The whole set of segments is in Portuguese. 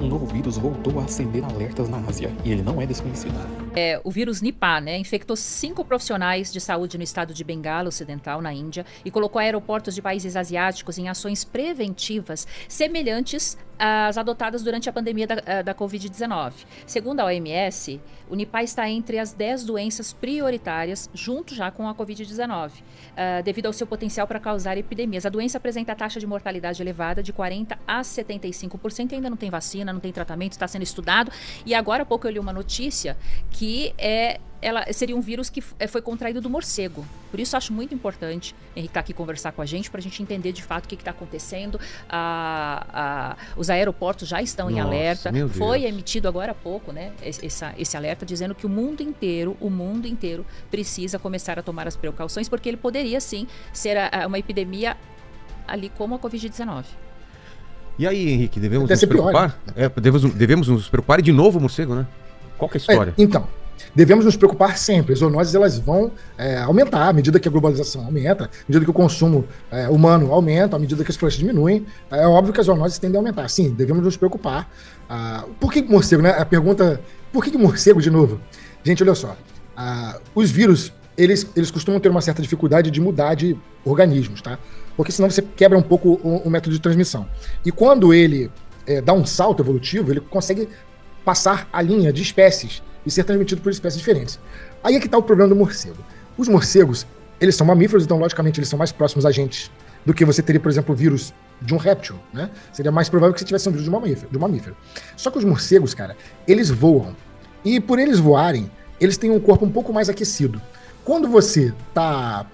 Um novo vírus voltou a acender alertas na Ásia e ele não é desconhecido. O vírus Nipah, infectou 5 profissionais de saúde no estado de Bengala Ocidental, na Índia, e colocou aeroportos de países asiáticos em ações preventivas semelhantes às adotadas durante a pandemia da Covid-19. Segundo a OMS, o Nipah está entre as 10 doenças prioritárias, junto já com a Covid-19, devido ao seu potencial para causar epidemias. A doença apresenta taxa de mortalidade elevada de 40% a 75%, ainda não tem vacina, não tem tratamento, está sendo estudado. E agora há pouco eu li uma notícia que ela seria um vírus que foi contraído do morcego. Por isso acho muito importante Henrique estar aqui conversar com a gente, para a gente entender de fato o que está acontecendo. Os aeroportos já estão em alerta. Foi emitido agora há pouco, esse alerta dizendo que o mundo inteiro precisa começar a tomar as precauções, porque ele poderia sim ser uma epidemia ali como a Covid-19. E aí, Henrique, devemos nos preocupar? Devemos nos preocupar, e de novo o morcego, né? Qual que é a história? Então, devemos nos preocupar sempre. As zoonoses, elas vão aumentar à medida que a globalização aumenta, à medida que o consumo humano aumenta, à medida que as florestas diminuem. É óbvio que as zoonoses tendem a aumentar. Sim, devemos nos preocupar. Por que morcego, né? A pergunta, por que morcego de novo? Gente, olha só. Os vírus, eles costumam ter uma certa dificuldade de mudar de organismos, tá? Porque senão você quebra um pouco o método de transmissão. E quando ele dá um salto evolutivo, ele consegue passar a linha de espécies e ser transmitido por espécies diferentes. Aí é que está o problema do morcego. Os morcegos, eles são mamíferos, então logicamente eles são mais próximos a gente do que você teria, por exemplo, o vírus de um réptil, né? Seria mais provável que você tivesse um vírus de um mamífero. Só que os morcegos, cara, eles voam. E por eles voarem, eles têm um corpo um pouco mais aquecido. Quando você está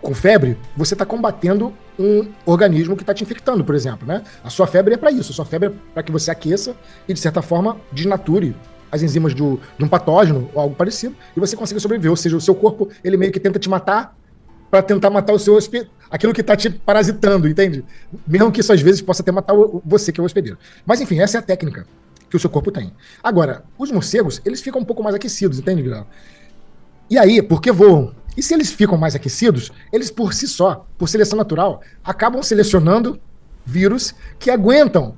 com febre, você está combatendo um organismo que está te infectando, por exemplo, né? A sua febre é para isso, a sua febre é para que você aqueça e, de certa forma, desnature as enzimas de um patógeno ou algo parecido, e você consiga sobreviver. Ou seja, o seu corpo, ele meio que tenta te matar para tentar matar aquilo que está te parasitando, entende? Mesmo que isso às vezes possa até matar você, que é o hospedeiro. Mas enfim, essa é a técnica que o seu corpo tem. Agora, os morcegos, eles ficam um pouco mais aquecidos, entende, Guilherme? E aí, porque voam? E se eles ficam mais aquecidos, eles por si só, por seleção natural, acabam selecionando vírus que aguentam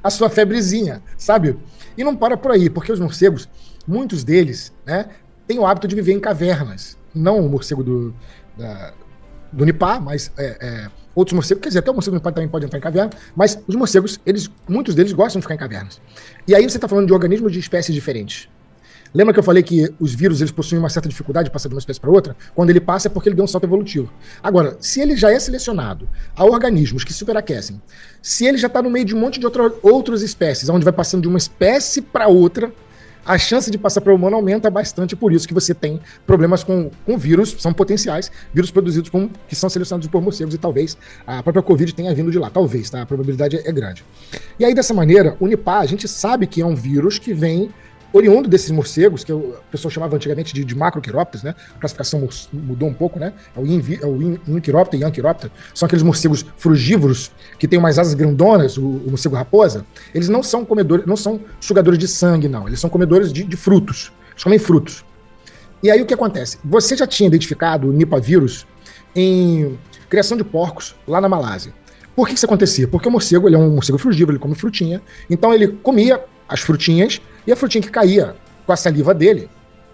a sua febrezinha, sabe? E não para por aí, porque os morcegos, muitos deles, né, têm o hábito de viver em cavernas. Não o morcego do Nipah, mas outros morcegos, quer dizer, até o morcego do Nipah também pode entrar em caverna, mas os morcegos, muitos deles gostam de ficar em cavernas. E aí você está falando de organismos de espécies diferentes. Lembra que eu falei que os vírus, eles possuem uma certa dificuldade de passar de uma espécie para outra? Quando ele passa é porque ele deu um salto evolutivo. Agora, se ele já é selecionado a organismos que superaquecem, se ele já está no meio de um monte de outras espécies, onde vai passando de uma espécie para outra, a chance de passar para o humano aumenta bastante. Por isso que você tem problemas com vírus, são potenciais, vírus produzidos que são selecionados por morcegos, e talvez a própria Covid tenha vindo de lá. Talvez, tá? A probabilidade é grande. E aí, dessa maneira, o Nipah, a gente sabe que é um vírus que vem oriundo desses morcegos, que o pessoal chamava antigamente de macroquirópteros, né? A classificação mudou um pouco, né? É o Inquiróptero e Anquiróptero. São aqueles morcegos frugívoros que têm umas asas grandonas, o morcego raposa. Eles não são comedores, não são sugadores de sangue, não. Eles são comedores de frutos. Eles comem frutos. E aí o que acontece? Você já tinha identificado o Nipah vírus em criação de porcos lá na Malásia. Por que isso acontecia? Porque o morcego, ele é um morcego frugívoro, ele come frutinha. Então ele comia as frutinhas, e a frutinha que caía com a saliva dele,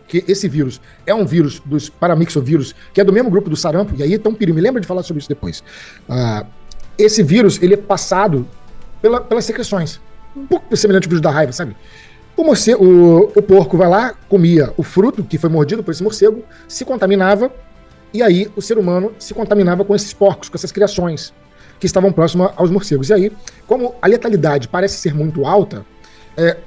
que esse vírus é um vírus dos paramyxovírus, que é do mesmo grupo do sarampo, e aí tem um perigo, me lembra de falar sobre isso depois. Esse vírus, ele é passado pelas secreções, um pouco semelhante ao vírus da raiva, sabe? O porco vai lá, comia o fruto que foi mordido por esse morcego, se contaminava, e aí o ser humano se contaminava com esses porcos, com essas criações que estavam próximas aos morcegos. E aí, como a letalidade parece ser muito alta,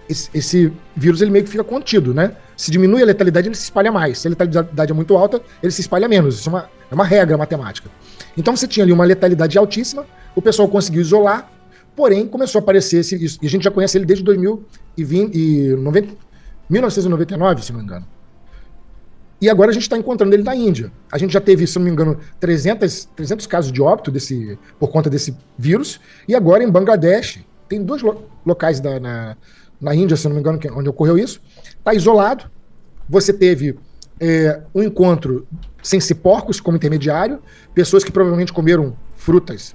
esse vírus ele meio que fica contido, né? Se diminui a letalidade, ele se espalha mais. Se a letalidade é muito alta, ele se espalha menos. Isso é uma regra matemática. Então você tinha ali uma letalidade altíssima, o pessoal conseguiu isolar, porém começou a aparecer isso. E a gente já conhece ele desde 1999, se não me engano. E agora a gente está encontrando ele na Índia. A gente já teve, se não me engano, 300 casos de óbito por conta desse vírus. E agora em Bangladesh, tem 2 locais na Índia, se não me engano, onde ocorreu isso. Está isolado. Você teve um encontro sem ser porcos como intermediário, pessoas que provavelmente comeram frutas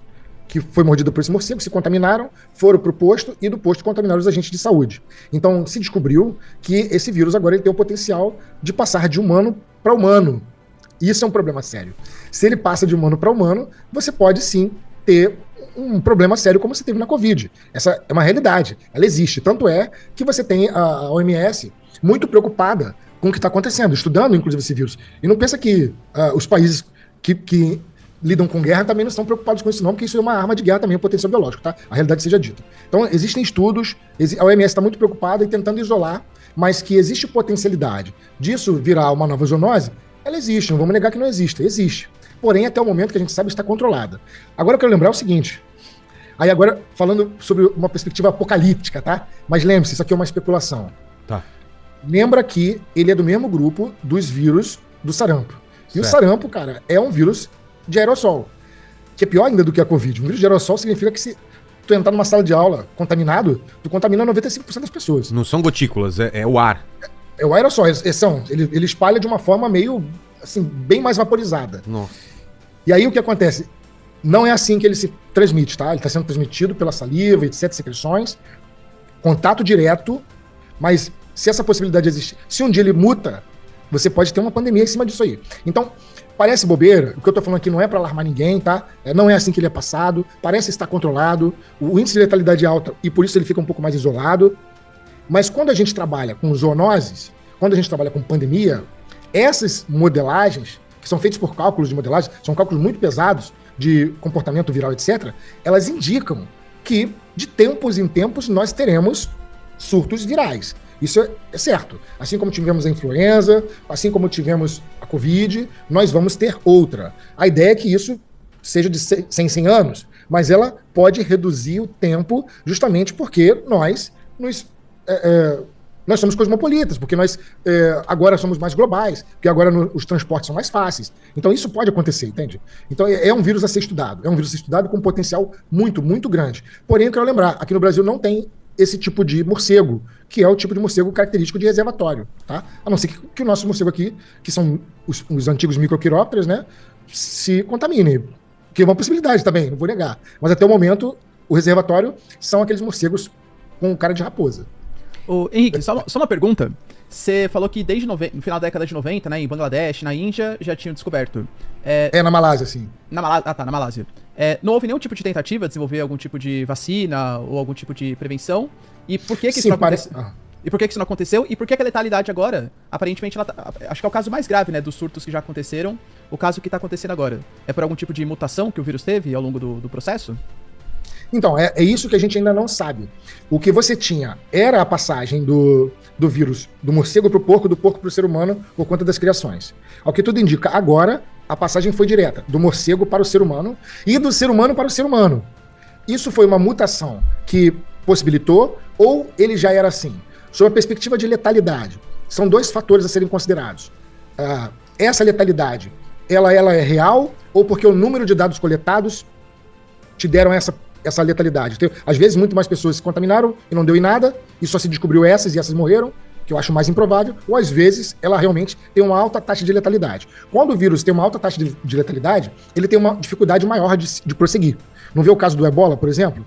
que foi mordida por esse morcego, se contaminaram, foram para o posto e do posto contaminaram os agentes de saúde. Então se descobriu que esse vírus agora ele tem o potencial de passar de humano para humano. Isso é um problema sério. Se ele passa de humano para humano, você pode sim ter um problema sério como você teve na Covid. Essa é uma realidade, ela existe. Tanto é que você tem a OMS muito preocupada com o que está acontecendo, estudando inclusive esse vírus. E não pensa que os países que lidam com guerra também não estão preocupados com isso não, porque isso é uma arma de guerra também, o potencial biológico, tá? A realidade seja dita. Então existem estudos, a OMS está muito preocupada e tentando isolar, mas que existe potencialidade disso virar uma nova zoonose, ela existe, não vamos negar que não existe, existe. Porém, até o momento que a gente sabe está controlada. Agora eu quero lembrar o seguinte, aí agora falando sobre uma perspectiva apocalíptica, tá? Mas lembre-se, isso aqui é uma especulação. Tá. Lembra que ele é do mesmo grupo dos vírus do sarampo. E certo. O sarampo, cara, é um vírus de aerossol, que é pior ainda do que a Covid. Um vírus de aerossol significa que se tu entrar numa sala de aula contaminado, tu contamina 95% das pessoas. Não são gotículas, é o ar. É o aerossol, ele espalha de uma forma meio, assim, bem mais vaporizada. Nossa. E aí o que acontece? Não é assim que ele se transmite, tá? Ele está sendo transmitido pela saliva, etc, secreções, contato direto, mas se essa possibilidade existe, se um dia ele muta, você pode ter uma pandemia em cima disso aí. Então, parece bobeira, o que eu tô falando aqui não é para alarmar ninguém, tá? Não é assim que ele é passado, parece estar controlado, o índice de letalidade é alto e por isso ele fica um pouco mais isolado. Mas quando a gente trabalha com zoonoses, quando a gente trabalha com pandemia, essas modelagens, que são feitas por cálculos de modelagem, são cálculos muito pesados de comportamento viral, etc., elas indicam que de tempos em tempos nós teremos surtos virais. Isso é certo. Assim como tivemos a influenza, assim como tivemos a Covid, nós vamos ter outra. A ideia é que isso seja de 100 anos, mas ela pode reduzir o tempo justamente porque nós somos cosmopolitas, porque nós agora somos mais globais, porque agora os transportes são mais fáceis. Então isso pode acontecer, entende? Então é um vírus a ser estudado. É um vírus a ser estudado com um potencial muito, muito grande. Porém, eu quero lembrar, aqui no Brasil não tem esse tipo de morcego, que é o tipo de morcego característico de reservatório, tá? A não ser que o nosso morcego aqui, que são os antigos microquirópteros, né, se contamine, que é uma possibilidade também, não vou negar. Mas até o momento, o reservatório são aqueles morcegos com cara de raposa. Ô, Henrique, só uma pergunta. Você falou que desde no final da década de 90, né, em Bangladesh, na Índia, já tinham descoberto. Na Malásia, sim. Na Malásia. Não houve nenhum tipo de tentativa de desenvolver algum tipo de vacina ou algum tipo de prevenção? E por que isso não aconteceu? E por que isso não aconteceu? E por que a letalidade agora, aparentemente, acho que é o caso mais grave, né, dos surtos que já aconteceram, o caso que está acontecendo agora. É por algum tipo de mutação que o vírus teve ao longo do processo? Então, é isso que a gente ainda não sabe. O que você tinha era a passagem do vírus do morcego para o porco, do porco para o ser humano, por conta das criações. Ao que tudo indica, agora a passagem foi direta, do morcego para o ser humano e do ser humano para o ser humano. Isso foi uma mutação que possibilitou, ou ele já era assim? Sob a perspectiva de letalidade, são dois fatores a serem considerados. Essa letalidade, ela é real, ou porque o número de dados coletados te deram essa letalidade? Às vezes, muito mais pessoas se contaminaram e não deu em nada, e só se descobriu essas e essas morreram, que eu acho mais improvável, ou às vezes ela realmente tem uma alta taxa de letalidade. Quando o vírus tem uma alta taxa de letalidade, ele tem uma dificuldade maior de prosseguir. Não vê o caso do Ebola, por exemplo?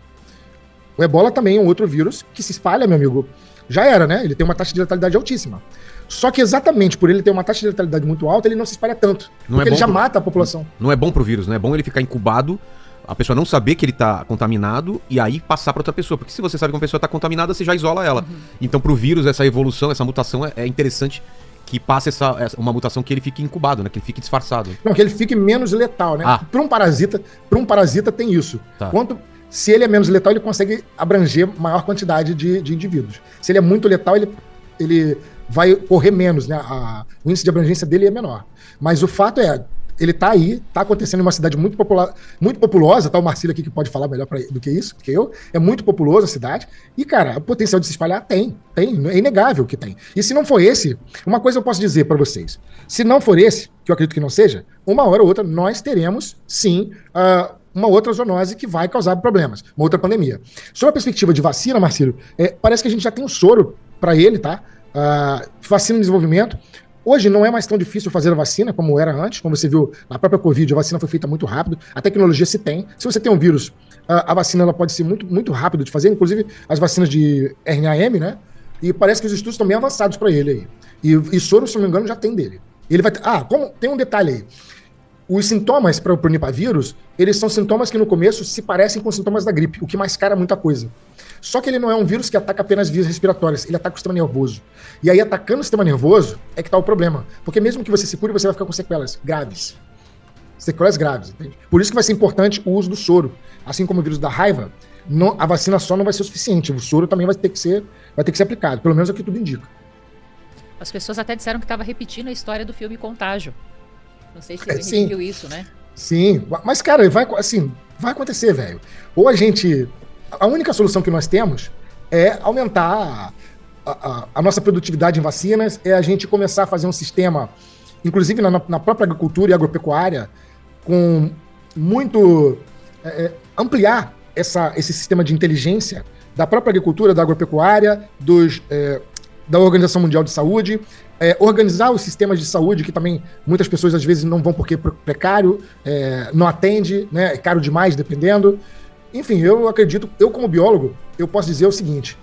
O Ebola também é um outro vírus que se espalha, meu amigo. Já era, né? Ele tem uma taxa de letalidade altíssima. Só que exatamente por ele ter uma taxa de letalidade muito alta, ele não se espalha tanto. Porque ele já mata a população. Não é bom pro vírus, não é bom ele ficar incubado, a pessoa não saber que ele tá contaminado e aí passar para outra pessoa. Porque se você sabe que uma pessoa tá contaminada, você já isola ela. Uhum. Então pro vírus, essa evolução, essa mutação é interessante que passe uma mutação que ele fique incubado, né? Que ele fique disfarçado. Não, que ele fique menos letal, né? Para um parasita tem isso. Tá. Se ele é menos letal, ele consegue abranger maior quantidade de indivíduos. Se ele é muito letal, ele vai correr menos, né? O índice de abrangência dele é menor. Mas o fato é, ele tá aí, tá acontecendo em uma cidade muito populosa, tá o Marcílio aqui que pode falar melhor do que isso, que eu. É muito populosa a cidade. E, cara, o potencial de se espalhar tem. É inegável que tem. E se não for esse, uma coisa eu posso dizer para vocês. Se não for esse, que eu acredito que não seja, uma hora ou outra nós teremos, sim, uma outra zoonose que vai causar problemas, uma outra pandemia. Sob a perspectiva de vacina, Marcílio, parece que a gente já tem um soro para ele, tá? Vacina em desenvolvimento. Hoje não é mais tão difícil fazer a vacina como era antes, como você viu na própria Covid, a vacina foi feita muito rápido, a tecnologia se tem. Se você tem um vírus a vacina ela pode ser muito, muito rápida de fazer, inclusive as vacinas de RNA-M, né? E parece que os estudos estão bem avançados para ele aí. E soro, se não me engano, já tem dele. Ele vai ter... como tem um detalhe aí. Os sintomas para o nipavírus, eles são sintomas que no começo se parecem com sintomas da gripe, o que mascara muita coisa. Só que ele não é um vírus que ataca apenas vias respiratórias, ele ataca o sistema nervoso. E aí, atacando o sistema nervoso, é que está o problema. Porque mesmo que você se cure, você vai ficar com sequelas graves. Sequelas graves, entende? Por isso que vai ser importante o uso do soro. Assim como o vírus da raiva, a vacina só não vai ser o suficiente. O soro também vai ter que ser aplicado. Pelo menos é o que tudo indica. As pessoas até disseram que estava repetindo a história do filme Contágio. Não sei se você viu isso, né? Sim, mas cara, vai acontecer, velho. Ou a única solução que nós temos é aumentar a nossa produtividade em vacinas, é a gente começar a fazer um sistema, inclusive na própria agricultura e agropecuária, com muito... ampliar esse sistema de inteligência da própria agricultura, da agropecuária, da Organização Mundial de Saúde, organizar os sistemas de saúde, que também muitas pessoas às vezes não vão porque é precário, não atende, né, é caro demais, dependendo. Enfim, eu acredito, eu como biólogo, eu posso dizer o seguinte: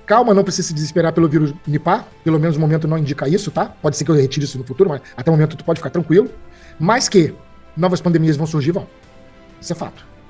calma, não precisa se desesperar pelo vírus Nipah, pelo menos no momento não indica isso, tá? Pode ser que eu retire isso no futuro, mas até o momento tu pode ficar tranquilo. Mas que novas pandemias vão surgir, vão. Isso é fato.